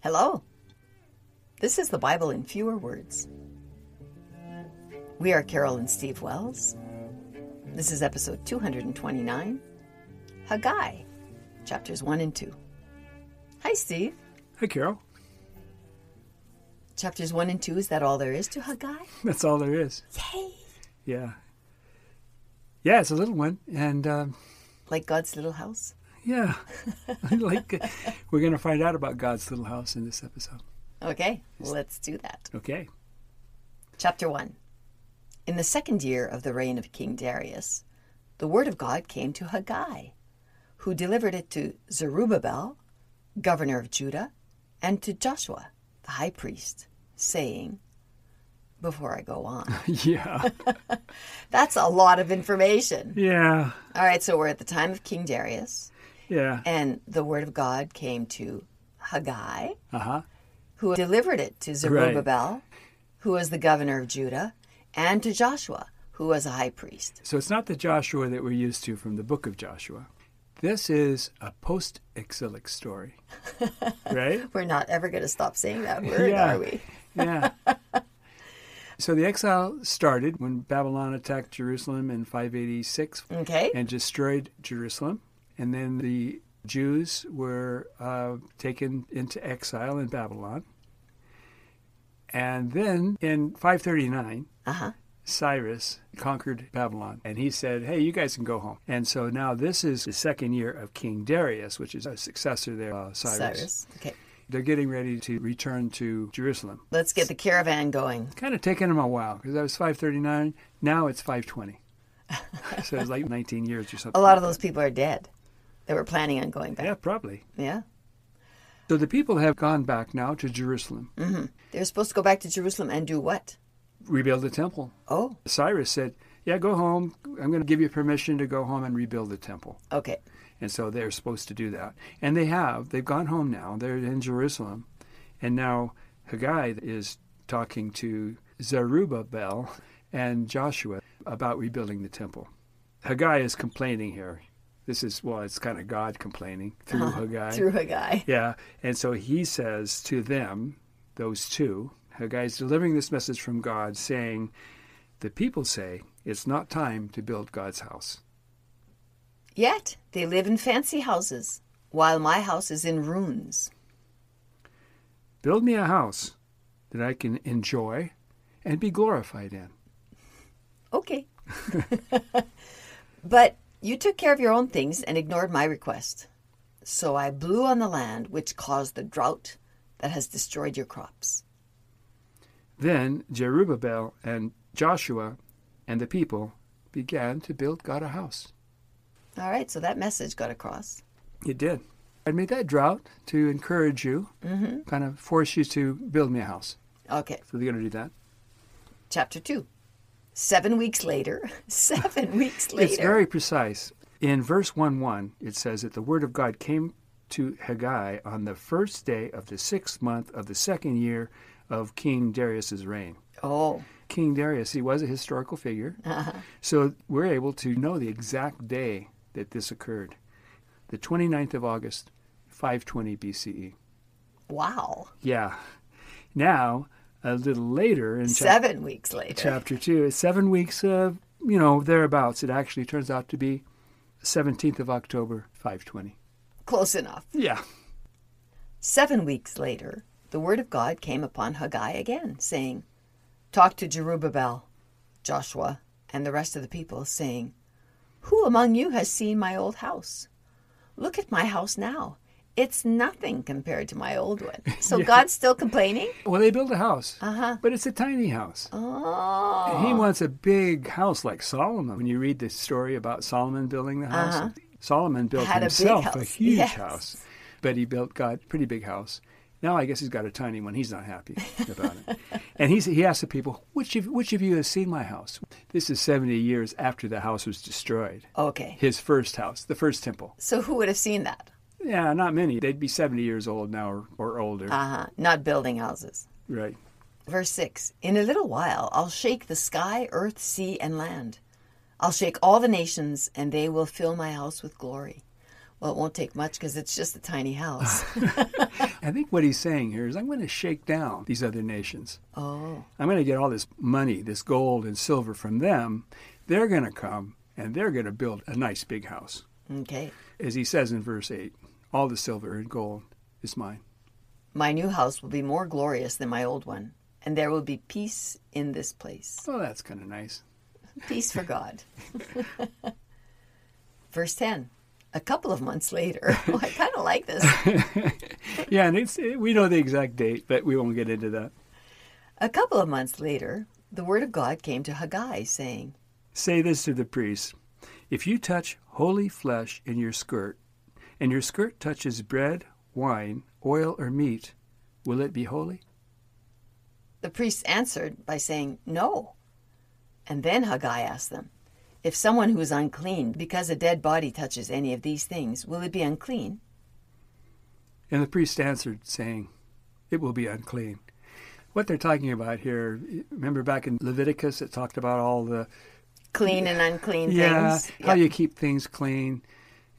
Hello. This is the Bible in fewer words. We are Carol and Steve Wells. This is episode 229, Haggai, chapters 1 and 2. Hi, Steve. Hi, Carol. Chapters 1 and 2, is that all there is to Haggai? That's all there is. Yay! Yeah. Yeah, it's a little one. And, Like God's little house? yeah. We're going to find out about God's little house in this episode. Okay, let's do that. Okay. Chapter 1. In the second year of the reign of King Darius, the word of God came to Haggai, who delivered it to Zerubbabel, governor of Judah, and to Joshua, the high priest, saying, before I go on. Yeah. That's a lot of information. Yeah. All right, so we're at the time of King Darius, Yeah. and the word of God came to Haggai, Uh-huh. who delivered it to Zerubbabel, who was the governor of Judah, and to Joshua, who was a high priest. So it's not the Joshua that we're used to from the book of Joshua. This is a post-exilic story, right? We're not ever going to stop saying that word, Yeah. are we? Yeah. So the exile started when Babylon attacked Jerusalem in 586 Okay. and destroyed Jerusalem. And then the Jews were taken into exile in Babylon. And then in 539, Uh-huh. Cyrus conquered Babylon. And he said, hey, you guys can go home. And so now this is the second year of King Darius, which is a successor there, Cyrus. Okay. They're getting ready to return to Jerusalem. Let's get the caravan going. Kind of taken them a while because that was 539. Now it's 520. So it's like 19 years or something. A lot like of those that. people are dead. They were planning on going back. Yeah, probably. Yeah. So the people have gone back now to Jerusalem, Mm-hmm. They were supposed to go back to Jerusalem and do what? rebuild the temple. Oh, Cyrus said, yeah, go home. I'm going to give you permission to go home and rebuild the temple. okay. And so they're supposed to do that. And they have. They've gone home now. They're in Jerusalem. And now Haggai is talking to Zerubbabel and Joshua about rebuilding the temple. Haggai is complaining here. This is, well, it's kind of God complaining through Haggai. Through Haggai. Yeah. And so he says to them, those two, Haggai is delivering this message from God saying, the people say it's not time to build God's house. Yet they live in fancy houses, while my house is in ruins. Build me a house that I can enjoy and be glorified in. Okay. But you took care of your own things and ignored my request. So I blew on the land, which caused the drought that has destroyed your crops. Then Zerubbabel and Joshua and the people began to build God a house. All right, so that message got across. It did. I made that drought to encourage you, kind of force you to build me a house. Okay, So they're going to do that. chapter 2. 7 weeks later. 7 weeks later. It's very precise. In verse 1:1, it says that the word of God came to Haggai on the first day of the 6th month of the second year of King Darius's reign. Oh, King Darius, he was a historical figure. So we're able to know the exact day that this occurred. The 29th of August, 520 BCE. wow. Yeah. Now, a little later in 7 weeks later. chapter 2, it's 7 weeks, thereabouts. It actually turns out to be 17th of October, 520. Close enough. Yeah. 7 weeks later, the word of God came upon Haggai again, saying, talk to Zerubbabel, Joshua, and the rest of the people, saying, who among you has seen my old house? Look at my house now. It's nothing compared to my old one. So Yeah. God's still complaining? Well, they built a house, Uh-huh. but it's a tiny house. Oh. And he wants a big house like Solomon. When you read the story about Solomon building the house, Solomon built Had a big himself a house. huge Yes. house, but he built God a pretty big house. Now I guess he's got a tiny one. He's not happy about it. And he asked the people, which of you has seen my house? This is 70 years after the house was destroyed. Okay. His first house, the first temple. So who would have seen that? Yeah, not many. They'd be 70 years old now or older. Uh-huh. Not building houses. Right. Verse 6, in a little while I'll shake the sky, earth, sea, and land. I'll shake all the nations, and they will fill my house with glory. Well, it won't take much because it's just a tiny house. I think what he's saying here is I'm going to shake down these other nations. Oh. I'm going to get all this money, this gold and silver from them. They're going to come and they're going to build a nice big house. Okay. As he says in verse 8, all the silver and gold is mine. My new house will be more glorious than my old one, and there will be peace in this place. Oh, that's kind of nice. Peace for God. Verse 10. A couple of months later. Oh, I kind of like this. Yeah, and we know the exact date, but we won't get into that. A couple of months later, the word of God came to Haggai, saying, Say this to the priests. If you touch holy flesh in your skirt, and your skirt touches bread, wine, oil, or meat, will it be holy? The priests answered by saying, No. And then Haggai asked them, If someone who is unclean, because a dead body touches any of these things, will it be unclean? And the priest answered, saying, It will be unclean. What they're talking about here, remember back in Leviticus, it talked about all the Clean and unclean things. How you keep things clean.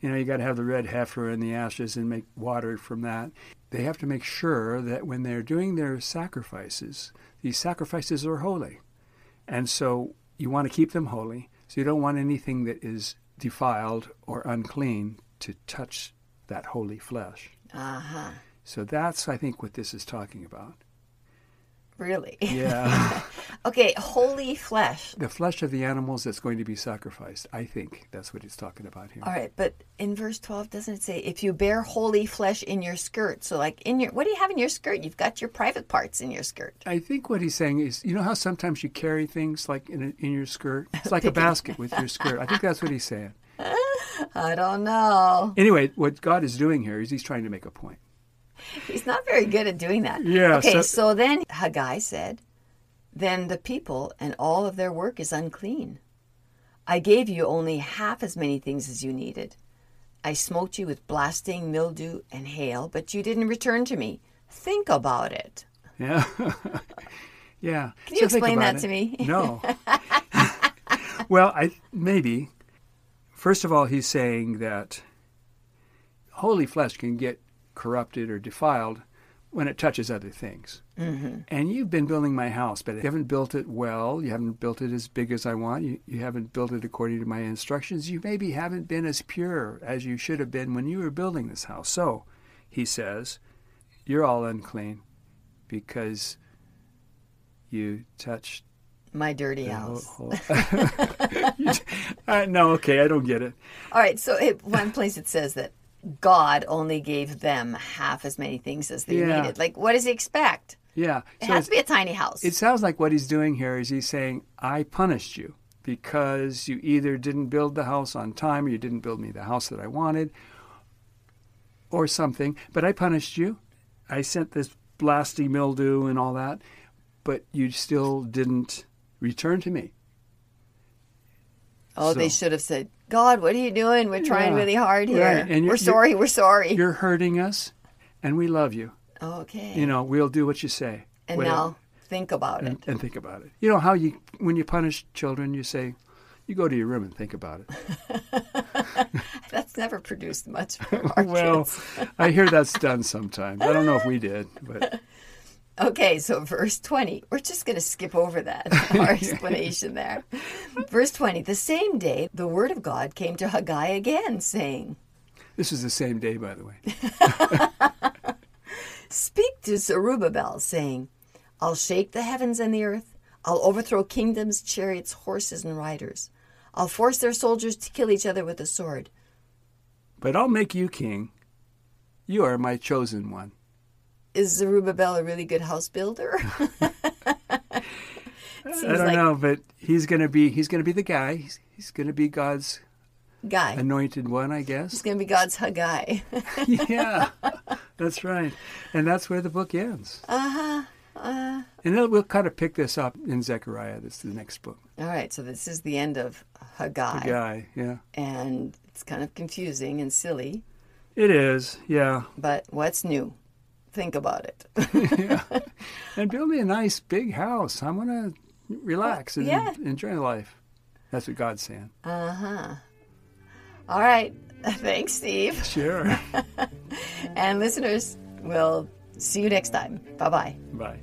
You know, you got to have the red heifer and the ashes and make water from that. They have to make sure that when they're doing their sacrifices, these sacrifices are holy. And so you want to keep them holy. So you don't want anything that is defiled or unclean to touch that holy flesh. Uh-huh. So that's, I think, what this is talking about. Really? Yeah. Okay, holy flesh. The flesh of the animals that's going to be sacrificed. I think that's what he's talking about here. All right, but in verse 12, doesn't it say, if you bear holy flesh in your skirt? So like what do you have in your skirt? You've got your private parts in your skirt. I think what he's saying is, you know how sometimes you carry things like in your skirt? It's like a basket with your skirt. I think that's what he's saying. I don't know. Anyway, what God is doing here is he's trying to make a point. He's not very good at doing that. Yeah. Okay, so then Haggai said, Then the people and all of their work is unclean. I gave you only half as many things as you needed. I smote you with blasting, mildew, and hail, but you didn't return to me. Think about it. Yeah. Yeah. Can you explain that to me? No. Well, maybe. First of all, he's saying that holy flesh can get corrupted or defiled when it touches other things. Mm-hmm. And you've been building my house, but you haven't built it well. You haven't built it as big as I want. You haven't built it according to my instructions. You maybe haven't been as pure as you should have been when you were building this house. So, he says, you're all unclean because you touched my dirty house. No, okay, I don't get it. All right, so one place it says that God only gave them half as many things as they needed. Like, what does he expect? Yeah. It has to be a tiny house. It sounds like what he's doing here is he's saying, I punished you because you either didn't build the house on time or you didn't build me the house that I wanted or something. But I punished you. I sent this blasty mildew and all that, but you still didn't return to me. Oh, so, they should have said, God, what are you doing? We're trying really hard here. Right. And we're sorry. You're hurting us, and we love you. Okay. You know, we'll do what you say. And now think about it. And think about it. You know how when you punish children, you say, you go to your room and think about it. That's never produced much from our kids. I hear that's done sometimes. I don't know if we did, but... Okay, so verse 20. We're just going to skip over that, our explanation there. Verse 20. The same day, the word of God came to Haggai again, saying... This is the same day, by the way. Speak to Zerubbabel, saying, I'll shake the heavens and the earth. I'll overthrow kingdoms, chariots, horses, and riders. I'll force their soldiers to kill each other with the sword. But I'll make you king. You are my chosen one. Is Zerubbabel a really good house builder? I don't know, but he's going to be the guy. He's going to be God's guy, anointed one, I guess. He's going to be God's Haggai. Yeah, that's right, and that's where the book ends. And then we'll kind of pick this up in Zechariah. This is the next book. All right, so this is the end of Haggai. Haggai, yeah, and it's kind of confusing and silly. It is, yeah. But what's new? Think about it. Yeah. And build me a nice big house. I want to relax and enjoy life. That's what God's saying. Uh-huh. All right. Thanks, Steve. Sure. And listeners, We'll see you next time. Bye-bye. Bye.